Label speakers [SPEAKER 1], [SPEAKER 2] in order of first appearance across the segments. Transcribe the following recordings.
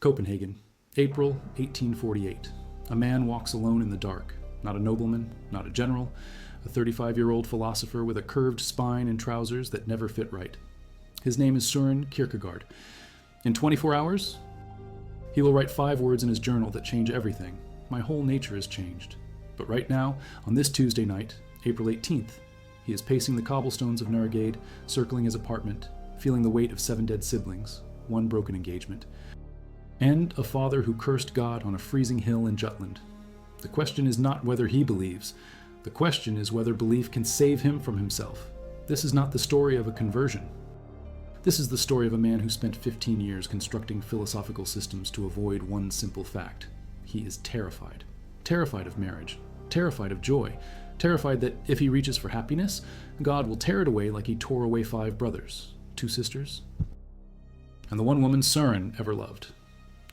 [SPEAKER 1] Copenhagen, April 1848. A man walks alone in the dark. Not a nobleman, not a general, a 35-year-old philosopher with a curved spine and trousers that never fit right. His name is Søren Kierkegaard. In 24 hours, he will write 5 words in his journal that change everything. My whole nature has changed. But right now, on this Tuesday night, April 18th, he is pacing the cobblestones of Nørregade, circling his apartment, feeling the weight of 7 dead siblings, 1 broken engagement, and a father who cursed God on a freezing hill in Jutland. The question is not whether he believes. The question is whether belief can save him from himself. This is not the story of a conversion. This is the story of a man who spent 15 years constructing philosophical systems to avoid one simple fact. He is terrified. Terrified of marriage. Terrified of joy. Terrified that if he reaches for happiness, God will tear it away like he tore away 5 brothers, 2 sisters, and the one woman Søren ever loved.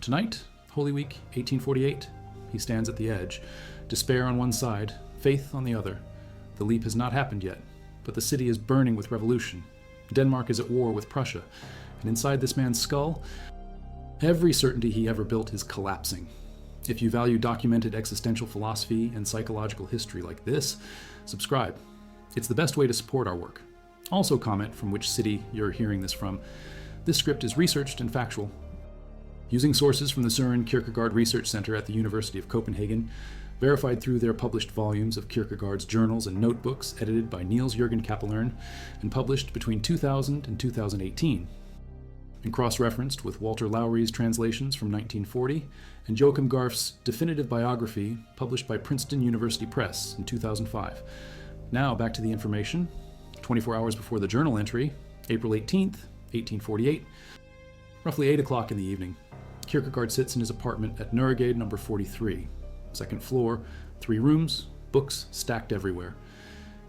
[SPEAKER 1] Tonight, Holy Week, 1848, he stands at the edge, despair on one side, faith on the other. The leap has not happened yet, but the city is burning with revolution. Denmark is at war with Prussia, and inside this man's skull, every certainty he ever built is collapsing. If you value documented existential philosophy and psychological history like this, subscribe. It's the best way to support our work. Also comment from which city you're hearing this from. This script is researched and factual. Using sources from the Søren Kierkegaard Research Center at the University of Copenhagen, verified through their published volumes of Kierkegaard's journals and notebooks edited by Niels Jørgen Kapelern and published between 2000 and 2018, and cross-referenced with Walter Lowry's translations from 1940 and Joachim Garf's definitive biography published by Princeton University Press in 2005. Now back to the information. 24 hours before the journal entry, April 18th, 1848, roughly 8 o'clock in the evening, Kierkegaard sits in his apartment at Nørregade number 43, second floor, 3 rooms, books stacked everywhere.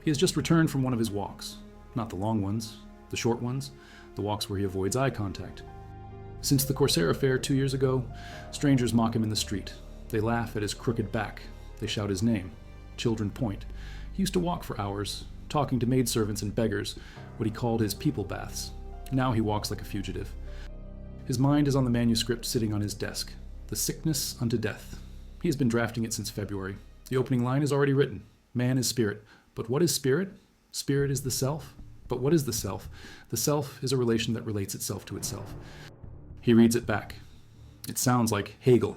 [SPEAKER 1] He has just returned from one of his walks. Not the long ones, the short ones, the walks where he avoids eye contact. Since the Corsair affair 2 years ago, strangers mock him in the street. They laugh at his crooked back. They shout his name. Children point. He used to walk for hours, talking to maidservants and beggars, what he called his people baths. Now he walks like a fugitive. His mind is on the manuscript sitting on his desk, The Sickness unto Death. He has been drafting it since February. The opening line is already written. Man is spirit. But what is spirit? Spirit is the self. But what is the self? The self is a relation that relates itself to itself. He reads it back. It sounds like Hegel.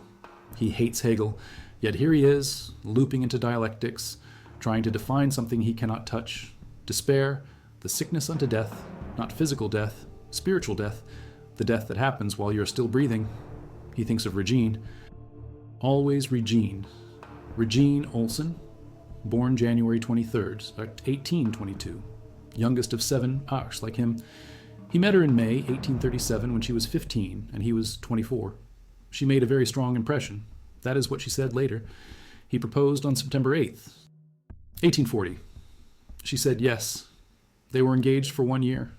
[SPEAKER 1] He hates Hegel, yet here he is, looping into dialectics, trying to define something he cannot touch. Despair, the sickness unto death, not physical death, spiritual death, the death that happens while you're still breathing. He thinks of Regine. Always Regine. Regine Olsen, born January 23rd, 1822. Youngest of 7 Ars like him. He met her in May 1837 when she was 15 and he was 24. She made a very strong impression. That is what she said later. He proposed on September 8th, 1840. She said yes. They were engaged for 1 year.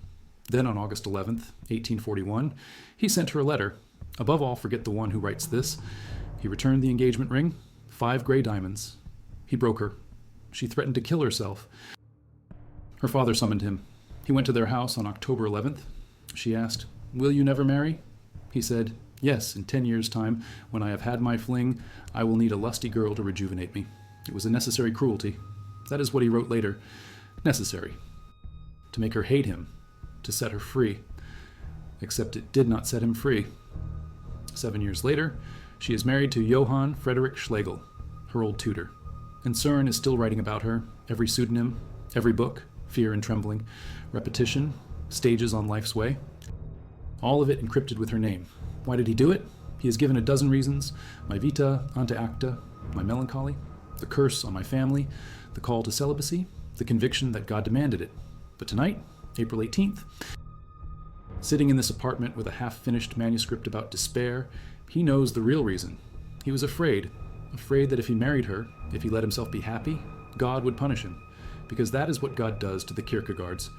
[SPEAKER 1] Then on August 11th, 1841, he sent her a letter. Above all, forget the one who writes this. He returned the engagement ring, 5 gray diamonds. He broke her. She threatened to kill herself. Her father summoned him. He went to their house on October 11th. She asked, "Will you never marry?" He said, "Yes, in 10 years' time, when I have had my fling, I will need a lusty girl to rejuvenate me." It was a necessary cruelty. That is what he wrote later. Necessary. To make her hate him. To set her free. Except it did not set him free. 7 years later, she is married to Johann Friedrich Schlegel, her old tutor. And Søren is still writing about her, every pseudonym, every book, Fear and Trembling, Repetition, Stages on Life's Way. All of it encrypted with her name. Why did he do it? He has given a dozen reasons: my vita ante acta, my melancholy, the curse on my family, the call to celibacy, the conviction that God demanded it. But tonight, April 18th, sitting in this apartment with a half-finished manuscript about despair, he knows the real reason. He was afraid that if he married her, if he let himself be happy, God would punish him, because that is what God does to the Kierkegaards.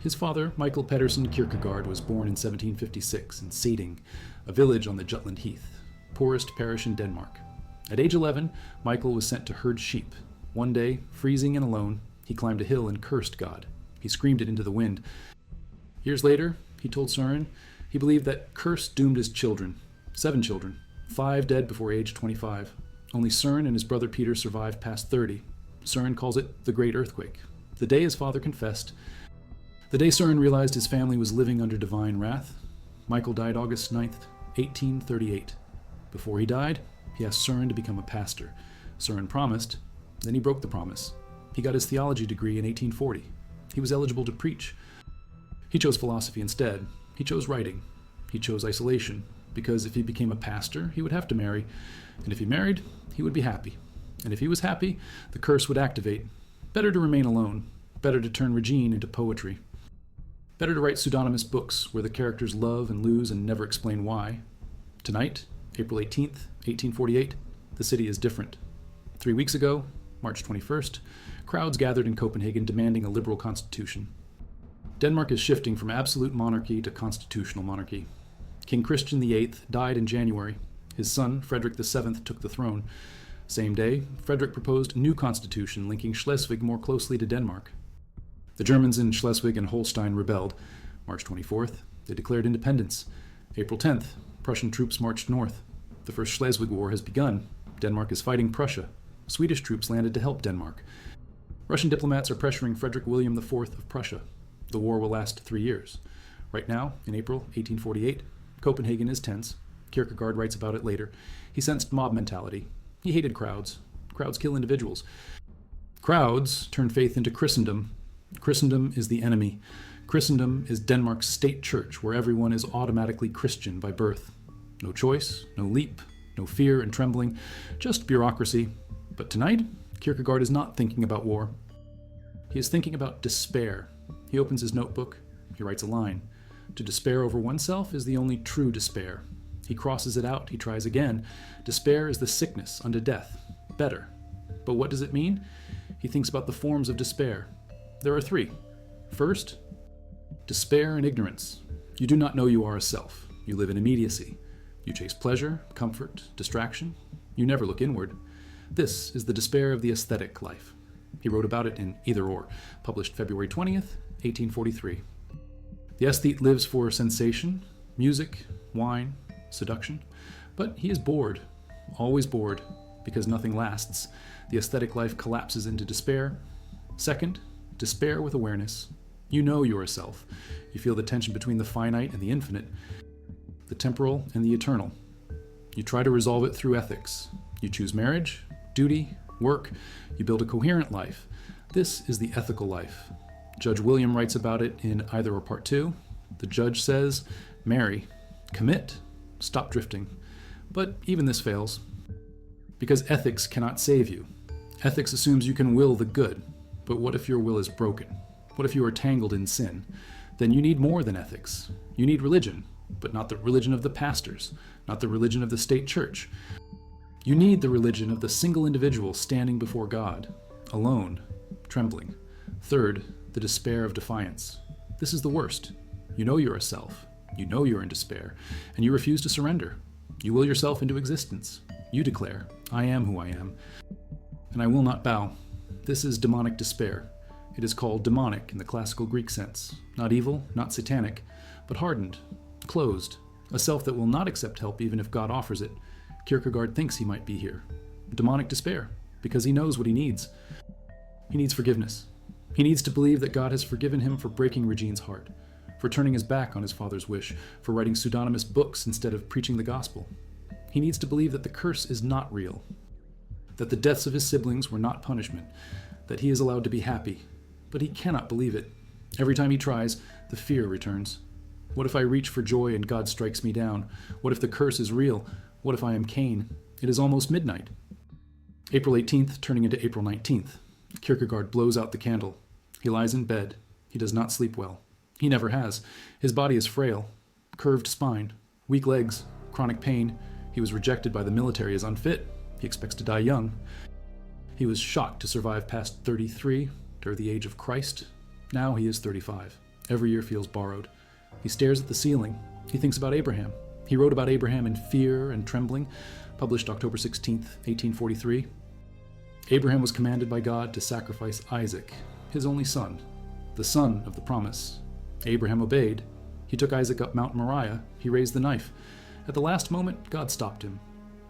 [SPEAKER 1] His father, Michael Pedersen Kierkegaard, was born in 1756 in Sæding, a village on the Jutland Heath, poorest parish in Denmark. At age 11, Michael was sent to herd sheep. One day, freezing and alone, he climbed a hill and cursed God. He screamed it into the wind. Years later, he told Søren, he believed that curse doomed his children. 7 children, 5 dead before age 25. Only Søren and his brother Peter survived past 30. Søren calls it the Great Earthquake. The day his father confessed, the day Søren realized his family was living under divine wrath. Michael died August 9th, 1838. Before he died, he asked Søren to become a pastor. Søren promised, then he broke the promise. He got his theology degree in 1840. He was eligible to preach. He chose philosophy instead. He chose writing. He chose isolation, because if he became a pastor, he would have to marry, and if he married, he would be happy. And if he was happy, the curse would activate. Better to remain alone. Better to turn Regine into poetry. Better to write pseudonymous books where the characters love and lose and never explain why. Tonight, April 18th, 1848, the city is different. 3 weeks ago, March 21st, crowds gathered in Copenhagen demanding a liberal constitution. Denmark is shifting from absolute monarchy to constitutional monarchy. King Christian VIII died in January. His son, Frederick VII, took the throne. Same day, Frederick proposed a new constitution linking Schleswig more closely to Denmark. The Germans in Schleswig and Holstein rebelled. March 24th, they declared independence. April 10th, Prussian troops marched north. The First Schleswig War has begun. Denmark is fighting Prussia. Swedish troops landed to help Denmark. Russian diplomats are pressuring Frederick William IV of Prussia. The war will last 3 years. Right now, in April 1848, Copenhagen is tense. Kierkegaard writes about it later. He sensed mob mentality. He hated crowds. Crowds kill individuals. Crowds turn faith into Christendom. Christendom is the enemy. Christendom is Denmark's state church, where everyone is automatically Christian by birth. No choice, no leap, no fear and trembling, just bureaucracy. But tonight, Kierkegaard is not thinking about war. He is thinking about despair. He opens his notebook. He writes a line. To despair over oneself is the only true despair. He crosses it out. He tries again. Despair is the sickness unto death. Better. But what does it mean? He thinks about the forms of despair. There are 3. First, despair and ignorance. You do not know you are a self. You live in immediacy. You chase pleasure, comfort, distraction. You never look inward. This is the despair of the aesthetic life. He wrote about it in Either Or, published February 20th, 1843. The aesthete lives for sensation, music, wine, seduction, but he is bored, always bored, because nothing lasts. The aesthetic life collapses into despair. Second, despair with awareness. You know you are a self. You feel the tension between the finite and the infinite, the temporal and the eternal. You try to resolve it through ethics. You choose marriage, duty, work. You build a coherent life. This is the ethical life. Judge William writes about it in Either Or Part 2. The judge says, marry, commit, stop drifting. But even this fails. Because ethics cannot save you. Ethics assumes you can will the good. But what if your will is broken? What if you are tangled in sin? Then you need more than ethics. You need religion, but not the religion of the pastors, not the religion of the state church. You need the religion of the single individual standing before God, alone, trembling. Third, the despair of defiance. This is the worst. You know you're a self. You know you're in despair, and you refuse to surrender. You will yourself into existence. You declare, I am who I am, and I will not bow. This is demonic despair. It is called demonic in the classical Greek sense. Not evil, not satanic, but hardened, closed, a self that will not accept help even if God offers it. Kierkegaard thinks he might be here. Demonic despair, because he knows what he needs. He needs forgiveness. He needs to believe that God has forgiven him for breaking Regine's heart, for turning his back on his father's wish, for writing pseudonymous books instead of preaching the gospel. He needs to believe that the curse is not real, that the deaths of his siblings were not punishment, that he is allowed to be happy. But he cannot believe it. Every time he tries, the fear returns. What if I reach for joy and God strikes me down? What if the curse is real? What if I am Cain? It is almost midnight. April 18th, turning into April 19th. Kierkegaard blows out the candle. He lies in bed. He does not sleep well. He never has. His body is frail. Curved spine. Weak legs. Chronic pain. He was rejected by the military as unfit. He expects to die young. He was shocked to survive past 33, or the age of Christ. Now he is 35. Every year feels borrowed. He stares at the ceiling. He thinks about Abraham. He wrote about Abraham in Fear and Trembling, published October 16th, 1843. Abraham was commanded by God to sacrifice Isaac, his only son, the son of the promise. Abraham obeyed. He took Isaac up Mount Moriah. He raised the knife. At the last moment, God stopped him.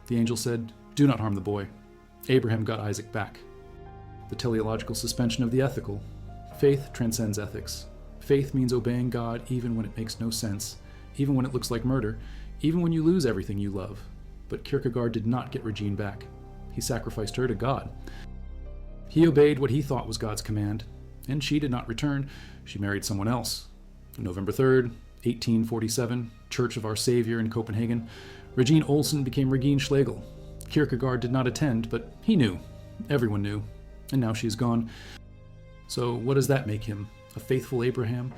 [SPEAKER 1] The angel said, "Do not harm the boy." Abraham got Isaac back. The teleological suspension of the ethical. Faith transcends ethics. Faith means obeying God even when it makes no sense, even when it looks like murder, even when you lose everything you love. But Kierkegaard did not get Regine back. He sacrificed her to God. He obeyed what he thought was God's command, and she did not return. She married someone else. November 3rd, 1847, Church of Our Savior in Copenhagen, Regine Olsen became Regine Schlegel. Kierkegaard did not attend, but he knew. Everyone knew. And now she's gone. So what does that make him? A faithful Abraham?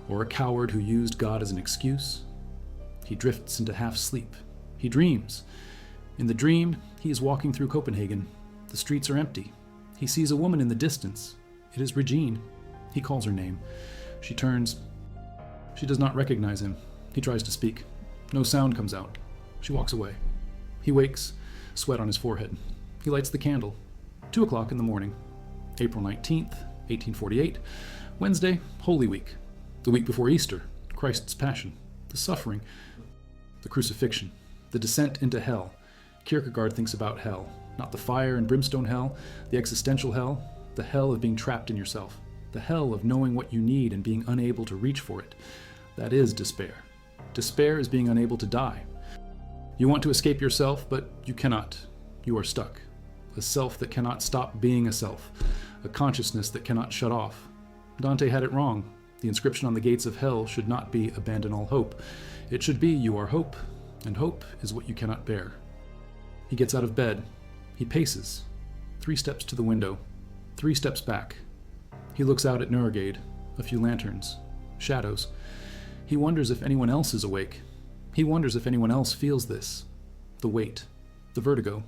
[SPEAKER 1] Or a coward who used God as an excuse? He drifts into half sleep. He dreams. In the dream, he is walking through Copenhagen. The streets are empty. He sees a woman in the distance. It is Regine. He calls her name. She turns. She does not recognize him. He tries to speak. No sound comes out. She walks away. He wakes, sweat on his forehead. He lights the candle. 2 o'clock in the morning. April 19th, 1848. Wednesday, Holy Week. The week before Easter. Christ's Passion. The suffering. The crucifixion. The descent into hell. Kierkegaard thinks about hell. Not the fire and brimstone hell, the existential hell, the hell of being trapped in yourself. The hell of knowing what you need and being unable to reach for it. That is despair. Despair is being unable to die. You want to escape yourself, but you cannot. You are stuck. A self that cannot stop being a self. A consciousness that cannot shut off. Dante had it wrong. The inscription on the gates of hell should not be "Abandon all hope." It should be "You are hope, and hope is what you cannot bear." He gets out of bed. He paces. 3 steps to the window. 3 steps back. He looks out at Nuremberg, a few lanterns, shadows. He wonders if anyone else is awake. He wonders if anyone else feels this. The weight. The vertigo.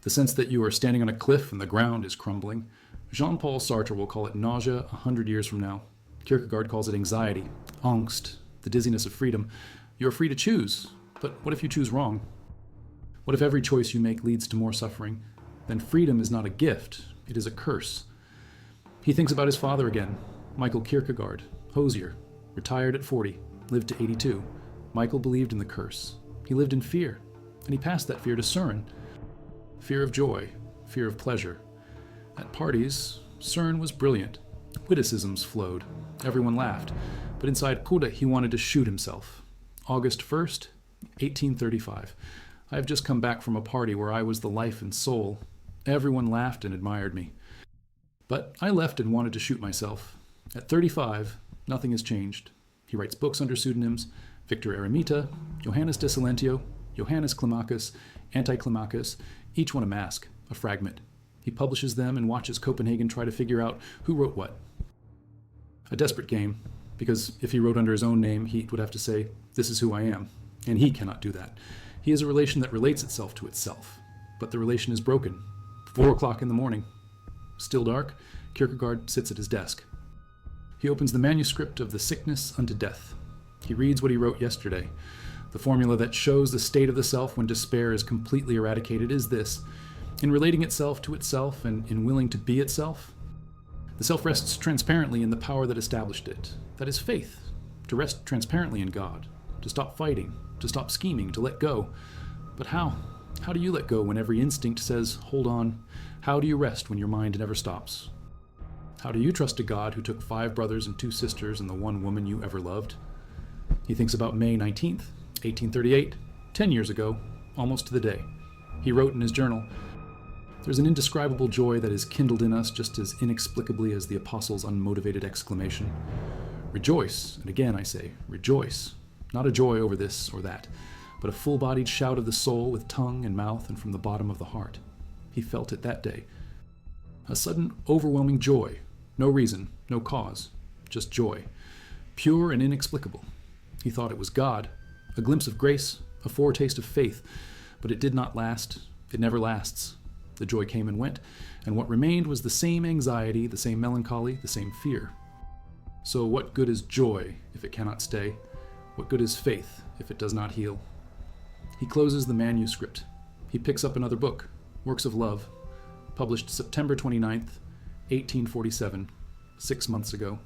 [SPEAKER 1] The sense that you are standing on a cliff and the ground is crumbling. Jean-Paul Sartre will call it nausea 100 years from now. Kierkegaard calls it anxiety, angst, the dizziness of freedom. You're free to choose, but what if you choose wrong? What if every choice you make leads to more suffering? Then freedom is not a gift, it is a curse. He thinks about his father again, Michael Kierkegaard, hosier, retired at 40, lived to 82. Michael believed in the curse. He lived in fear, and he passed that fear to Søren. Fear of joy, fear of pleasure. At parties, Søren was brilliant. Witticisms flowed. Everyone laughed. But inside Kuda, he wanted to shoot himself. August 1st, 1835. I have just come back from a party where I was the life and soul. Everyone laughed and admired me. But I left and wanted to shoot myself. At 35, nothing has changed. He writes books under pseudonyms: Victor Eremita, Johannes de Silentio, Johannes Climacus, Anticlimacus, each one a mask, a fragment. He publishes them and watches Copenhagen try to figure out who wrote what. A desperate game, because if he wrote under his own name, he would have to say, "This is who I am," and he cannot do that. He is a relation that relates itself to itself, but the relation is broken. 4 o'clock in the morning. Still dark, Kierkegaard sits at his desk. He opens the manuscript of The Sickness Unto Death. He reads what he wrote yesterday. The formula that shows the state of the self when despair is completely eradicated is this: in relating itself to itself and in willing to be itself, the self rests transparently in the power that established it. That is faith, to rest transparently in God, to stop fighting, to stop scheming, to let go. But how? How do you let go when every instinct says, "Hold on"? How do you rest when your mind never stops? How do you trust a God who took 5 brothers and 2 sisters and the one woman you ever loved? He thinks about May 19th, 1838, 10 years ago, almost to the day. He wrote in his journal, "There's an indescribable joy that is kindled in us just as inexplicably as the apostle's unmotivated exclamation. Rejoice, and again I say, rejoice. Not a joy over this or that, but a full-bodied shout of the soul with tongue and mouth and from the bottom of the heart." He felt it that day. A sudden, overwhelming joy. No reason, no cause, just joy. Pure and inexplicable. He thought it was God, a glimpse of grace, a foretaste of faith, but it did not last. It never lasts. The joy came and went, and what remained was the same anxiety, the same melancholy, the same fear. So what good is joy if it cannot stay? What good is faith if it does not heal? He closes the manuscript. He picks up another book, Works of Love, published September 29th, 1847, 6 months ago.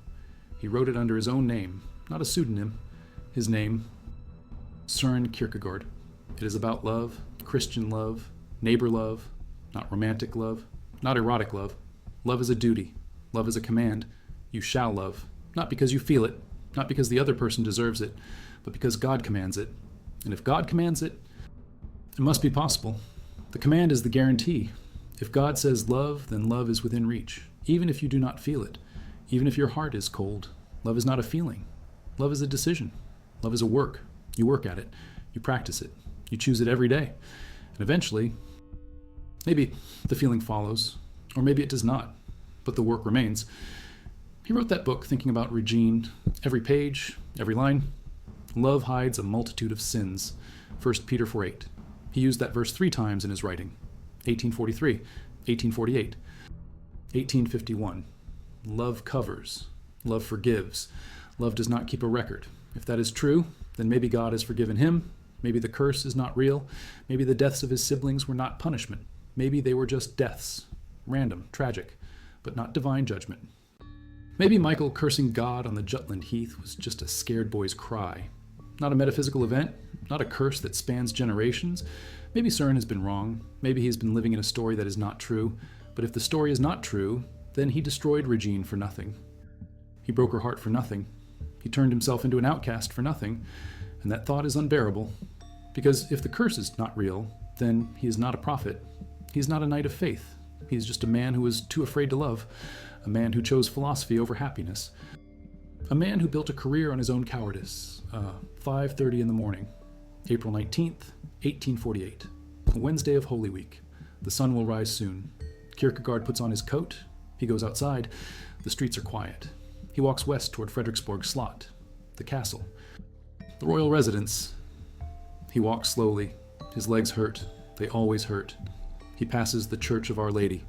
[SPEAKER 1] He wrote it under his own name, not a pseudonym. His name, Søren Kierkegaard. It is about love, Christian love, neighbor love, not romantic love, not erotic love. Love is a duty. Love is a command. You shall love, not because you feel it, not because the other person deserves it, but because God commands it. And if God commands it, it must be possible. The command is the guarantee. If God says love, then love is within reach, even if you do not feel it, even if your heart is cold. Love is not a feeling. Love is a decision. Love is a work. You work at it. You practice it. You choose it every day. And eventually, maybe the feeling follows, or maybe it does not, but the work remains. He wrote that book thinking about Regine. Every page, every line. Love hides a multitude of sins. 1 Peter 4:8. He used that verse 3 times in his writing. 1843, 1848, 1851. Love covers. Love forgives. Love does not keep a record. If that is true, then maybe God has forgiven him. Maybe the curse is not real. Maybe the deaths of his siblings were not punishment. Maybe they were just deaths. Random, tragic, but not divine judgment. Maybe Michael cursing God on the Jutland Heath was just a scared boy's cry. Not a metaphysical event, not a curse that spans generations. Maybe Søren has been wrong. Maybe he's been living in a story that is not true. But if the story is not true, then he destroyed Regine for nothing. He broke her heart for nothing. He turned himself into an outcast for nothing. And that thought is unbearable. Because if the curse is not real, then he is not a prophet. He is not a knight of faith. He is just a man who was too afraid to love. A man who chose philosophy over happiness. A man who built a career on his own cowardice. 5:30 in the morning, April 19th, 1848. A Wednesday of Holy Week. The sun will rise soon. Kierkegaard puts on his coat. He goes outside. The streets are quiet. He walks west toward Frederiksborg Slot, the castle, the royal residence. He walks slowly. His legs hurt. They always hurt. He passes the Church of Our Lady.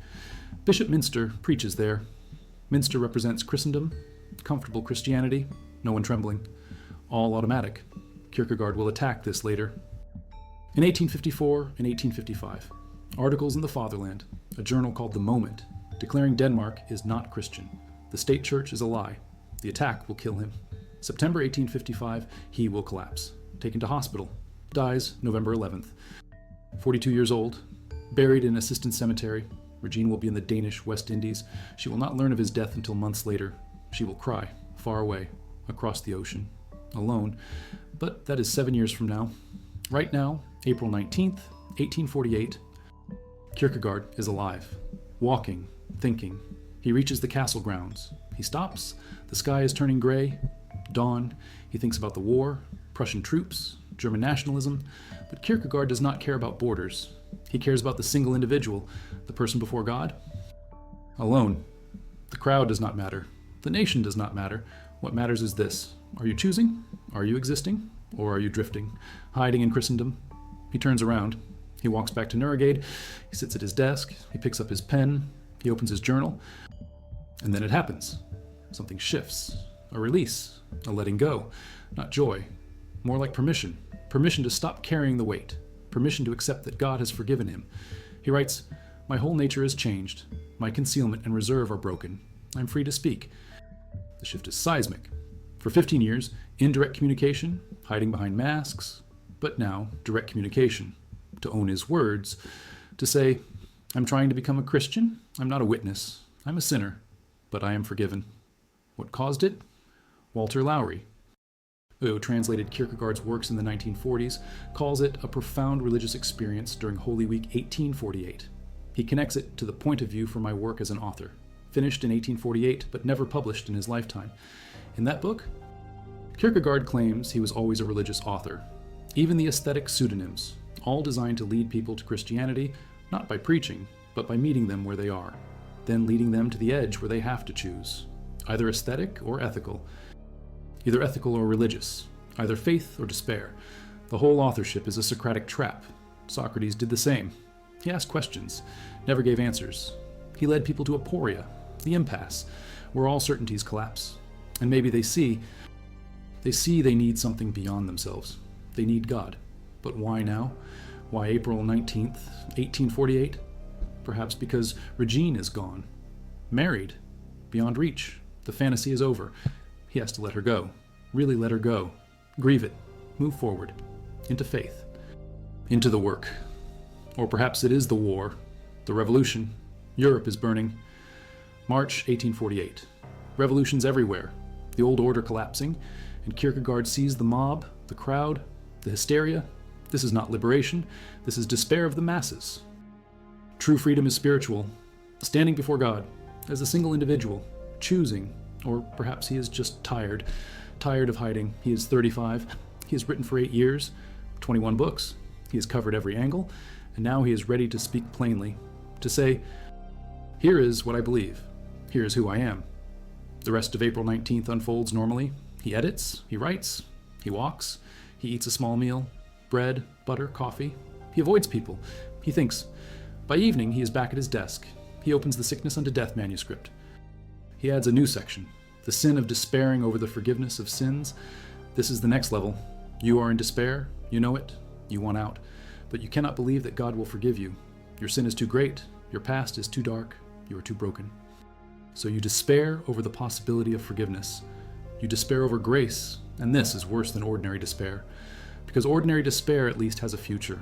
[SPEAKER 1] Bishop Minster preaches there. Minster represents Christendom, comfortable Christianity, no one trembling, all automatic. Kierkegaard will attack this later. In 1854 and 1855, articles in the Fatherland, a journal called The Moment, declaring Denmark is not Christian. The state church is a lie. The attack will kill him. September 1855, he will collapse. Taken to hospital. Dies November 11th. 42 years old. Buried in Assistance Cemetery. Regine will be in the Danish West Indies. She will not learn of his death until months later. She will cry, far away, across the ocean, alone. But that is 7 years from now. Right now, April 19th, 1848, Kierkegaard is alive, walking, thinking. He reaches the castle grounds. He stops. The sky is turning gray. Dawn. He thinks about the war, Prussian troops, German nationalism. But Kierkegaard does not care about borders. He cares about the single individual, the person before God. Alone. The crowd does not matter. The nation does not matter. What matters is this. Are you choosing? Are you existing? Or are you drifting, hiding in Christendom? He turns around. He walks back to Nørregade. He sits at his desk. He picks up his pen. He opens his journal. And then it happens. Something shifts. A release. A letting go. Not joy. More like permission. Permission to stop carrying the weight. Permission to accept that God has forgiven him. He writes, "My whole nature is changed. My concealment and reserve are broken. I'm free to speak." The shift is seismic. For 15 years, indirect communication, hiding behind masks, but now direct communication. To own his words, to say, "I'm trying to become a Christian. I'm not a witness. I'm a sinner, but I am forgiven." What caused it? Walter Lowry, who translated Kierkegaard's works in the 1940s, calls it a profound religious experience during Holy Week 1848. He connects it to the point of view for my work as an author, finished in 1848 but never published in his lifetime. In that book, Kierkegaard claims he was always a religious author. Even the aesthetic pseudonyms, all designed to lead people to Christianity, not by preaching, but by meeting them where they are, then leading them to the edge where they have to choose, either aesthetic or ethical, either ethical or religious, either faith or despair. The whole authorship is a Socratic trap. Socrates did the same. He asked questions, never gave answers. He led people to aporia, the impasse, where all certainties collapse. And maybe they see they need something beyond themselves. They need God. But why now? Why April 19th, 1848? Perhaps because Regine is gone. Married. Beyond reach. The fantasy is over. He has to let her go. Really let her go. Grieve it. Move forward. into faith, into the work. Or perhaps it is the war, the revolution. Europe is burning. March 1848. Revolutions everywhere, the old order collapsing, and Kierkegaard sees the mob, the crowd, the hysteria. This is not liberation, this is despair of the masses. True freedom is spiritual, standing before God as a single individual, choosing, or perhaps he is just tired of hiding. He is 35, he has written for 8 years, 21 books, he has covered every angle, and now he is ready to speak plainly, to say, here is what I believe, here is who I am. The rest of April 19th unfolds normally. He edits, he writes, he walks, he eats a small meal, bread, butter, coffee. He avoids people, he thinks. By evening, he is back at his desk. He opens the Sickness Unto Death manuscript. He adds a new section, the sin of despairing over the forgiveness of sins. This is the next level. You are in despair, you know it, you want out, but you cannot believe that God will forgive you. Your sin is too great, your past is too dark, you are too broken. So you despair over the possibility of forgiveness. You despair over grace, and this is worse than ordinary despair, because ordinary despair at least has a future.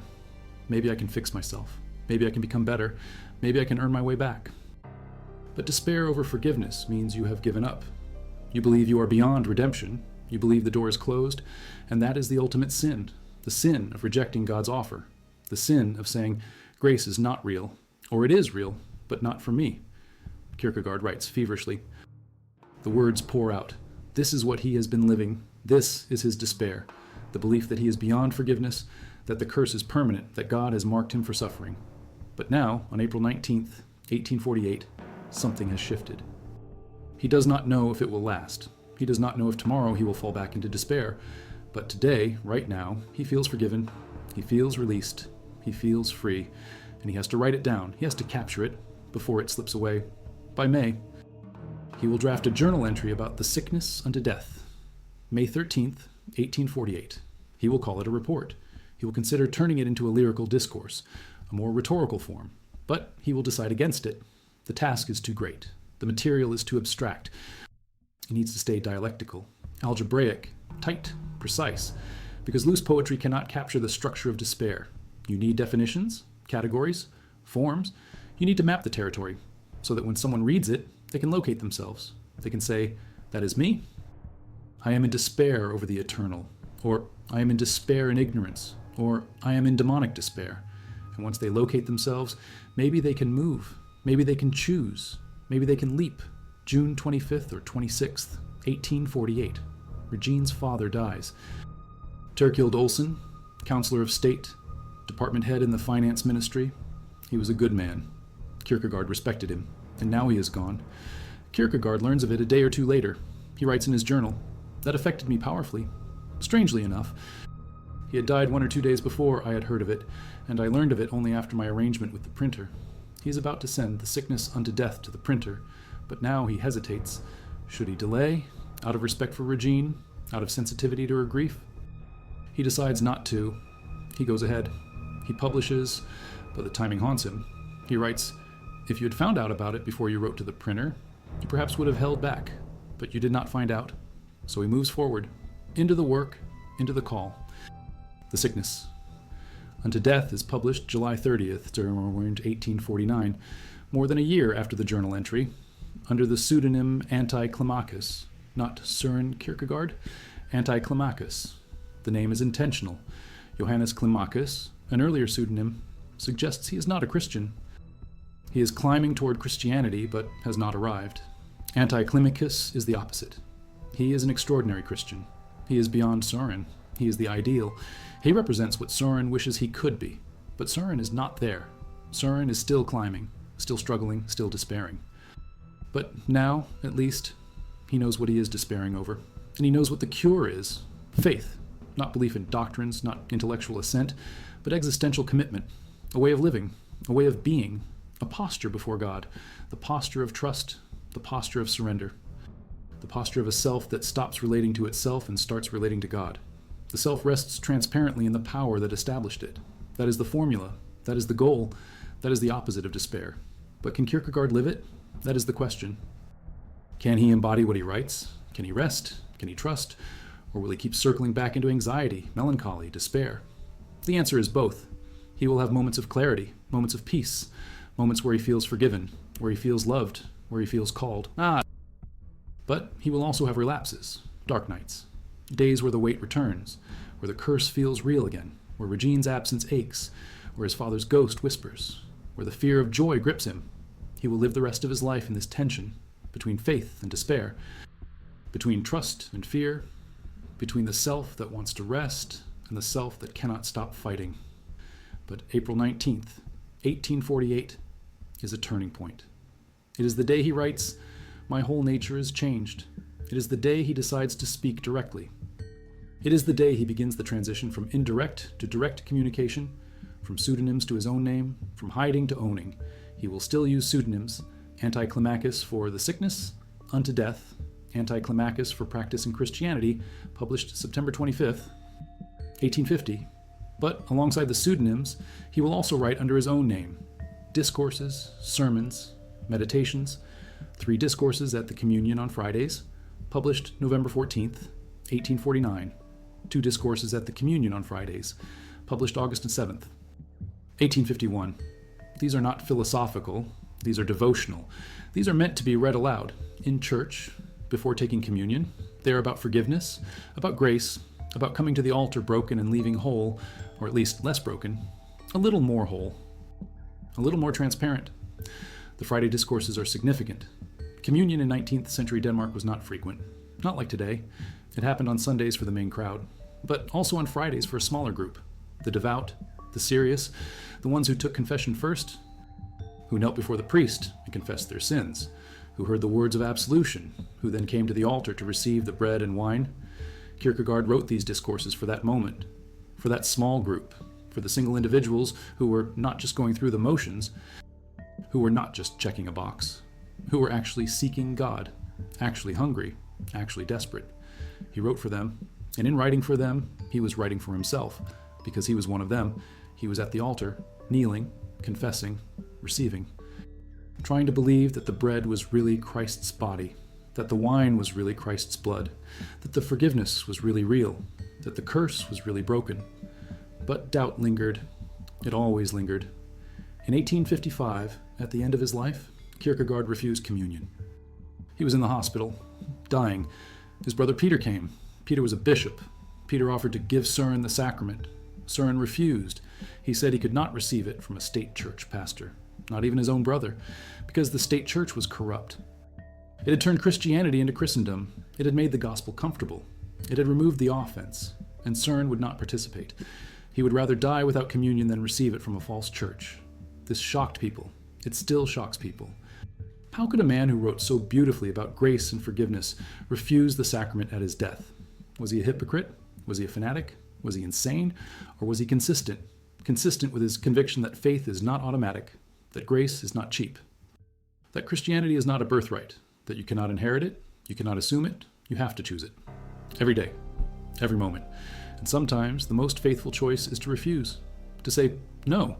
[SPEAKER 1] Maybe I can fix myself. Maybe I can become better. Maybe I can earn my way back. But despair over forgiveness means you have given up. You believe you are beyond redemption. You believe the door is closed, and that is the ultimate sin, the sin of rejecting God's offer, the sin of saying grace is not real, or it is real, but not for me. Kierkegaard writes feverishly. The words pour out. This is what he has been living. This is his despair, the belief that he is beyond forgiveness, that the curse is permanent, that God has marked him for suffering. But now, on April 19th, 1848, something has shifted. He does not know if it will last. He does not know if tomorrow he will fall back into despair. But today, right now, he feels forgiven. He feels released. He feels free. And he has to write it down. He has to capture it before it slips away. By May, he will draft a journal entry about the sickness unto death. May 13th, 1848. He will call it a report. He will consider turning it into a lyrical discourse, a more rhetorical form. But he will decide against it. The task is too great. The material is too abstract. He needs to stay dialectical, algebraic, tight, precise, because loose poetry cannot capture the structure of despair. You need definitions, categories, forms. You need to map the territory, so that when someone reads it, they can locate themselves. They can say, that is me. I am in despair over the eternal, or I am in despair in ignorance, or I am in demonic despair. And once they locate themselves, maybe they can move, maybe they can choose, maybe they can leap. June 25th or 26th, 1848. Regine's father dies. Terkild Olsen, counselor of state, department head in the finance ministry. He was a good man. Kierkegaard respected him, and now he is gone. Kierkegaard learns of it a day or two later. He writes in his journal, that affected me powerfully. Strangely enough, he had died 1 or 2 days before I had heard of it, and I learned of it only after my arrangement with the printer. He is about to send the sickness unto death to the printer, but now he hesitates. Should he delay, out of respect for Regine, out of sensitivity to her grief? He decides not to. He goes ahead. He publishes, but the timing haunts him. He writes, if you had found out about it before you wrote to the printer, you perhaps would have held back, but you did not find out. So he moves forward, into the work, into the call. The sickness unto death is published July 30th, during 1849, more than a year after the journal entry, under the pseudonym Anti-Climacus, not Søren Kierkegaard, Anti-Climacus. The name is intentional. Johannes Climacus, an earlier pseudonym, suggests he is not a Christian. He is climbing toward Christianity, but has not arrived. Anti-Climacus is the opposite. He is an extraordinary Christian. He is beyond Søren. He is the ideal. He represents what Søren wishes he could be. But Søren is not there. Søren is still climbing, still struggling, still despairing. But now, at least, he knows what he is despairing over. And he knows what the cure is. Faith. Not belief in doctrines, not intellectual assent, but existential commitment. A way of living, a way of being, a posture before God. The posture of trust, the posture of surrender. The posture of a self that stops relating to itself and starts relating to God. The self rests transparently in the power that established it. That is the formula. That is the goal. That is the opposite of despair. But can Kierkegaard live it? That is the question. Can he embody what he writes? Can he rest? Can he trust? Or will he keep circling back into anxiety, melancholy, despair? The answer is both. He will have moments of clarity, moments of peace, moments where he feels forgiven, where he feels loved, where he feels called. But he will also have relapses, dark nights, days where the weight returns, where the curse feels real again, where Regine's absence aches, where his father's ghost whispers, where the fear of joy grips him. He will live the rest of his life in this tension between faith and despair, between trust and fear, between the self that wants to rest and the self that cannot stop fighting. But April 19th, 1848, is a turning point. It is the day he writes, "My whole nature is changed." It is the day he decides to speak directly. It is the day he begins the transition from indirect to direct communication, from pseudonyms to his own name, from hiding to owning. He will still use pseudonyms, Anticlimacus for The Sickness, Unto Death, Anticlimacus for Practice in Christianity, published September 25th, 1850. But alongside the pseudonyms, he will also write under his own name, Discourses, Sermons, Meditations, 3 discourses at the Communion on Fridays, published November 14th, 1849. 2 discourses at the Communion on Fridays, published August 7th, 1851. These are not philosophical, these are devotional. These are meant to be read aloud in church before taking communion. They are about forgiveness, about grace, about coming to the altar broken and leaving whole, or at least less broken, a little more whole, a little more transparent. The Friday discourses are significant. Communion in 19th century Denmark was not frequent, not like today. It happened on Sundays for the main crowd, but also on Fridays for a smaller group, the devout, the serious, the ones who took confession first, who knelt before the priest and confessed their sins, who heard the words of absolution, who then came to the altar to receive the bread and wine. Kierkegaard wrote these discourses for that moment, for that small group, for the single individuals who were not just going through the motions, who were not just checking a box, who were actually seeking God, actually hungry, actually desperate. He wrote for them, and in writing for them, he was writing for himself, because he was one of them. He was at the altar, kneeling, confessing, receiving, trying to believe that the bread was really Christ's body, that the wine was really Christ's blood, that the forgiveness was really real, that the curse was really broken. But doubt lingered. It always lingered. In 1855, at the end of his life, Kierkegaard refused communion. He was in the hospital, dying. His brother Peter came. Peter was a bishop. Peter offered to give Søren the sacrament. Søren refused. He said he could not receive it from a state church pastor, not even his own brother, because the state church was corrupt. It had turned Christianity into Christendom. It had made the gospel comfortable. It had removed the offense, and Søren would not participate. He would rather die without communion than receive it from a false church. This shocked people. It still shocks people. How could a man who wrote so beautifully about grace and forgiveness refuse the sacrament at his death? Was he a hypocrite? Was he a fanatic? Was he insane? Or was he consistent? Consistent with his conviction that faith is not automatic, that grace is not cheap, that Christianity is not a birthright, that you cannot inherit it, you cannot assume it, you have to choose it. Every day, every moment. And sometimes the most faithful choice is to refuse, to say, no,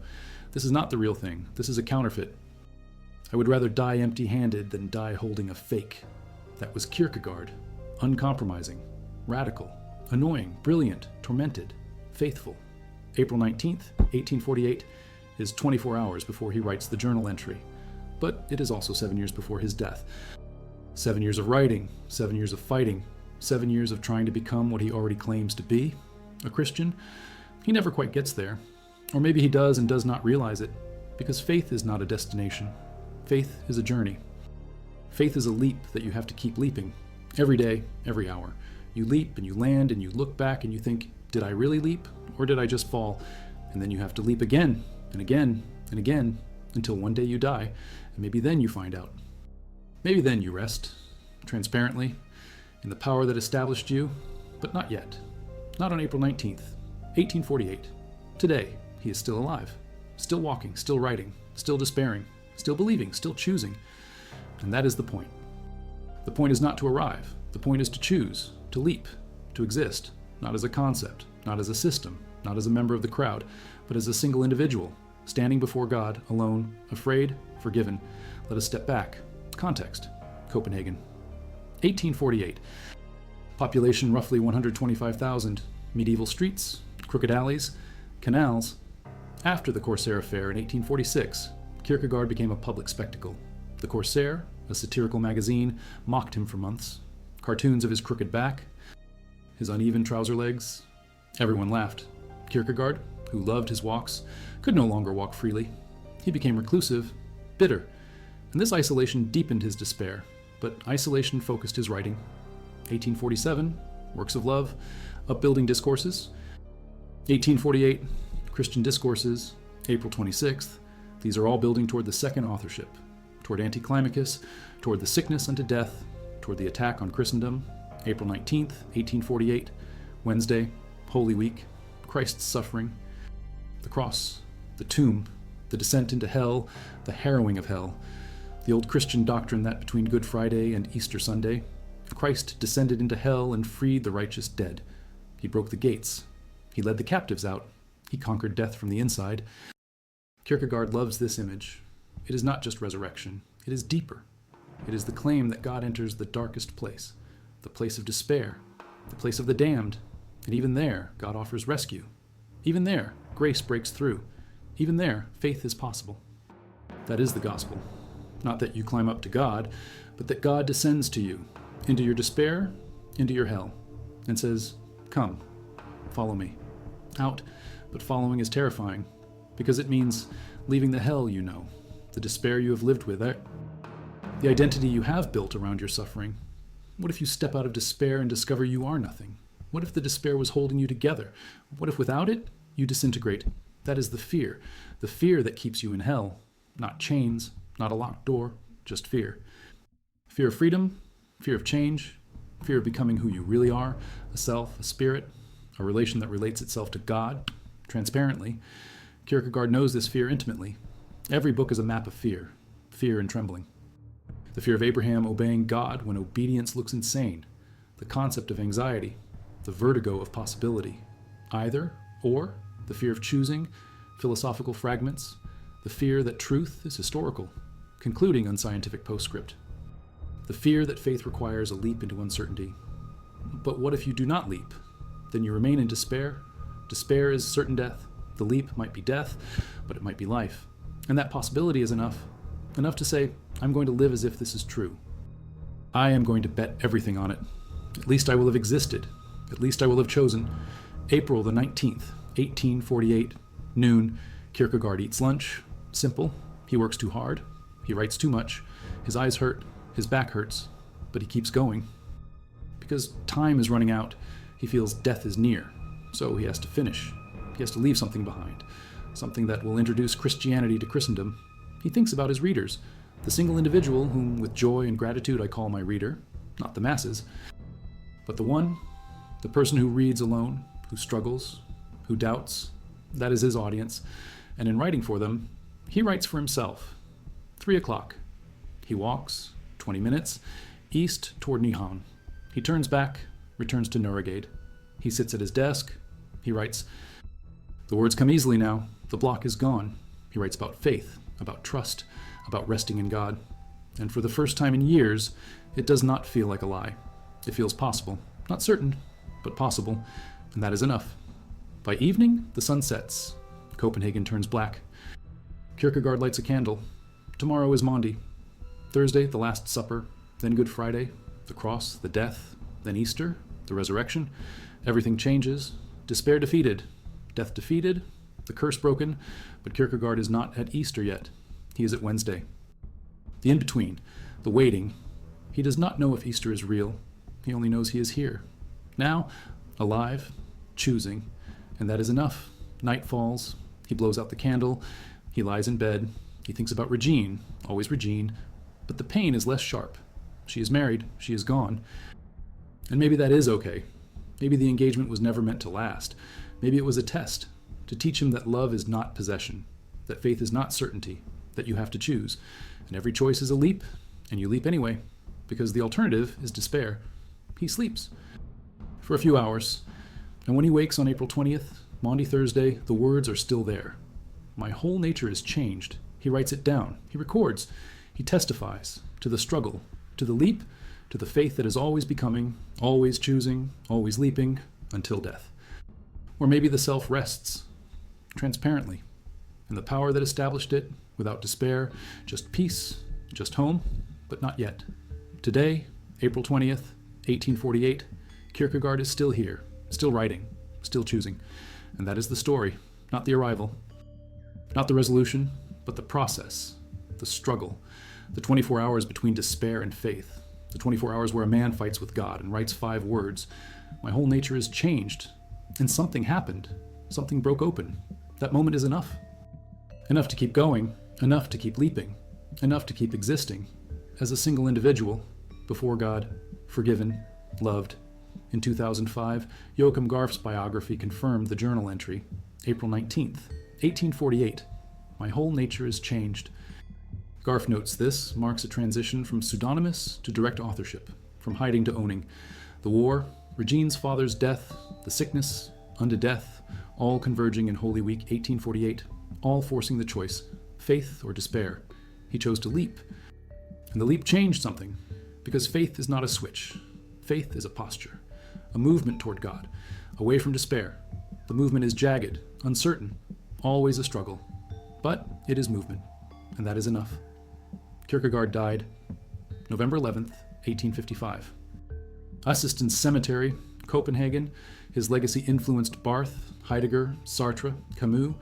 [SPEAKER 1] this is not the real thing, this is a counterfeit. I would rather die empty-handed than die holding a fake. That was Kierkegaard, uncompromising, radical, annoying, brilliant, tormented, faithful. April 19th, 1848 is 24 hours before he writes the journal entry, but it is also 7 years before his death. 7 years of writing, 7 years of fighting, 7 years of trying to become what he already claims to be, a Christian. He never quite gets there, or maybe he does and does not realize it, because faith is not a destination. Faith is a journey. Faith is a leap that you have to keep leaping, every day, every hour. You leap and you land and you look back and you think, did I really leap or did I just fall? And then you have to leap again and again and again until one day you die, and maybe then you find out. Maybe then you rest, transparently, in the power that established you, but not yet. Not on April 19th, 1848. Today, he is still alive, still walking, still writing, still despairing, still believing, still choosing. And that is the point. The point is not to arrive. The point is to choose, to leap, to exist, not as a concept, not as a system, not as a member of the crowd, but as a single individual, standing before God, alone, afraid, forgiven. Let us step back. Context. Copenhagen. 1848. Population roughly 125,000. Medieval streets, crooked alleys, Canals. After the Corsair affair in 1846, Kierkegaard became a public spectacle. The Corsair, a satirical magazine, mocked him for months. Cartoons of his crooked back, his uneven trouser legs. Everyone laughed. Kierkegaard, who loved his walks, could no longer walk freely. He became reclusive, bitter, and this isolation deepened his despair, but isolation focused his writing. 1847, Works of Love, Upbuilding Discourses. 1848, Christian Discourses, April 26th. These are all building toward the second authorship, toward Anticlimacus, toward the sickness unto death, toward the attack on Christendom. April 19th, 1848, Wednesday, Holy Week, Christ's suffering, the cross, the tomb, the descent into hell, the harrowing of hell, the old Christian doctrine that between Good Friday and Easter Sunday, Christ descended into hell and freed the righteous dead. He broke the gates. He led the captives out. He conquered death from the inside. Kierkegaard loves this image. It is not just resurrection. It is deeper. It is the claim that God enters the darkest place, the place of despair, the place of the damned, and even there, God offers rescue. Even there, grace breaks through. Even there, faith is possible. That is the gospel. Not that you climb up to God, but that God descends to you, into your despair, into your hell, and says, "Come, follow me." Out, but following is terrifying, because it means leaving the hell you know, the despair you have lived with, the identity you have built around your suffering. What if you step out of despair and discover you are nothing? What if the despair was holding you together? What if without it, you disintegrate? That is the fear that keeps you in hell. Not chains, not a locked door, just fear. Fear of freedom, fear of change, fear of becoming who you really are, a self, a spirit, a relation that relates itself to God, transparently. Kierkegaard knows this fear intimately. Every book is a map of fear and trembling. The fear of Abraham obeying God when obedience looks insane, the concept of anxiety, the vertigo of possibility, either or, the fear of choosing, philosophical fragments, the fear that truth is historical, concluding unscientific postscript, the fear that faith requires a leap into uncertainty. But what if you do not leap? Then you remain in despair. Despair is certain death. The leap might be death, but it might be life. And that possibility is enough to say, I'm going to live as if this is true. I am going to bet everything on it. At least I will have existed. At least I will have chosen. April the 19th, 1848, noon, Kierkegaard eats lunch. Simple. He works too hard. He writes too much. His eyes hurt. His back hurts. But he keeps going. Because time is running out. He feels death is near. So he has to finish. He has to leave something behind. Something that will introduce Christianity to Christendom. He thinks about his readers. The single individual whom with joy and gratitude I call my reader. Not the masses. But the person who reads alone, who struggles, who doubts, that is his audience. And in writing for them, he writes for himself. 3 o'clock. He walks, 20 minutes, east toward Nihon. He turns back, returns to Nuremberg. He sits at his desk. He writes. The words come easily now. The block is gone. He writes about faith, about trust, about resting in God. And for the first time in years, it does not feel like a lie. It feels possible. Not certain, but possible. And that is enough. By evening, the sun sets. Copenhagen turns black. Kierkegaard lights a candle. Tomorrow is Maundy. Thursday, the Last Supper. Then Good Friday, the cross, the death. Then Easter, the resurrection. Everything changes. Despair defeated. Death defeated. The curse broken. But Kierkegaard is not at Easter yet. He is at Wednesday. The in-between, the waiting. He does not know if Easter is real. He only knows he is here. Now, alive, choosing. And that is enough. Night falls. He blows out the candle. He lies in bed. He thinks about Regine, always Regine. But the pain is less sharp. She is married. She is gone. And maybe that is okay. Maybe the engagement was never meant to last. Maybe it was a test to teach him that love is not possession, that faith is not certainty, that you have to choose. And every choice is a leap, and you leap anyway, because the alternative is despair. He sleeps for a few hours, and when he wakes on April 20th, Maundy Thursday, the words are still there. My whole nature is changed. He writes it down. He records. He testifies to the struggle, to the leap, to the faith that is always becoming, always choosing, always leaping, until death. Or maybe the self rests. transparently, in the power that established it, without despair, just peace, just home, but not yet. Today, April 20th, 1848, Kierkegaard is still here, still writing, still choosing. And that is the story, not the arrival, not the resolution, but the process, the struggle, the 24 hours between despair and faith, the 24 hours where a man fights with God and writes 5 words. My whole nature is changed, and something happened. Something broke open. That moment is enough. Enough to keep going, enough to keep leaping, enough to keep existing as a single individual before God, forgiven, loved. In 2005, Joachim Garf's biography confirmed the journal entry, April 19th, 1848. My whole nature is changed. Garf notes this marks a transition from pseudonymous to direct authorship, from hiding to owning. The war, Regine's father's death, the sickness, unto death, all converging in Holy Week 1848, all forcing the choice, faith or despair. He chose to leap. And the leap changed something, because faith is not a switch. Faith is a posture, a movement toward God, away from despair. The movement is jagged, uncertain, always a struggle. But it is movement, and that is enough. Kierkegaard died November 11th, 1855. Assistens Cemetery, Copenhagen. His legacy influenced Barth, Heidegger, Sartre, Camus.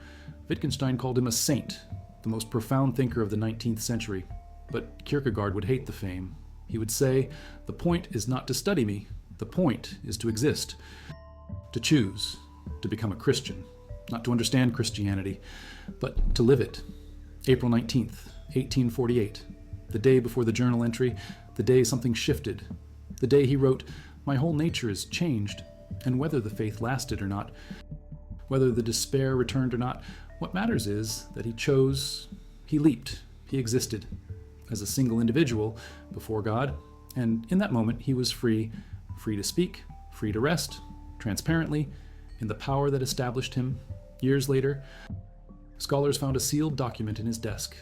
[SPEAKER 1] Wittgenstein called him a saint, the most profound thinker of the 19th century. But Kierkegaard would hate the fame. He would say, "The point is not to study me. The point is to exist, to choose, to become a Christian, not to understand Christianity, but to live it." April 19th, 1848, the day before the journal entry, the day something shifted, the day he wrote, "My whole nature is changed," and whether the faith lasted or not, whether the despair returned or not, what matters is that he chose, he leaped, he existed as a single individual before God, and in that moment he was free to speak, free to rest, transparently, in the power that established him. Years later, scholars found a sealed document in his desk.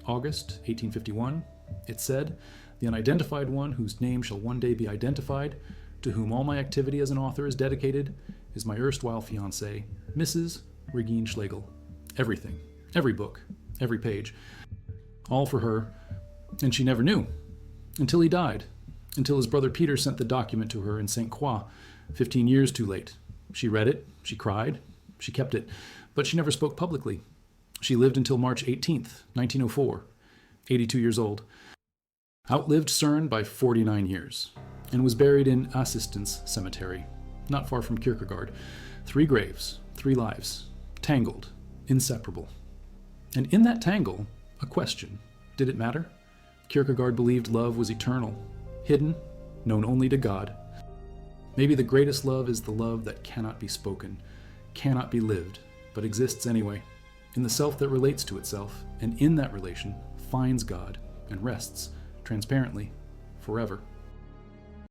[SPEAKER 1] August 1851, it said, "The unidentified one whose name shall one day be identified, to whom all my activity as an author is dedicated, is my erstwhile fiancée, Mrs. Regine Schlegel." Everything, every book, every page, all for her, and she never knew, until he died, until his brother Peter sent the document to her in St. Croix, 15 years too late. She read it, she cried, she kept it, but she never spoke publicly. She lived until March 18th, 1904, 82 years old, outlived CERN by 49 years, and was buried in Assistens Cemetery, not far from Kierkegaard. 3 graves, 3 lives, tangled, inseparable. And in that tangle, a question. Did it matter? Kierkegaard believed love was eternal, hidden, known only to God. Maybe the greatest love is the love that cannot be spoken, cannot be lived, but exists anyway, in the self that relates to itself, and in that relation finds God and rests transparently forever.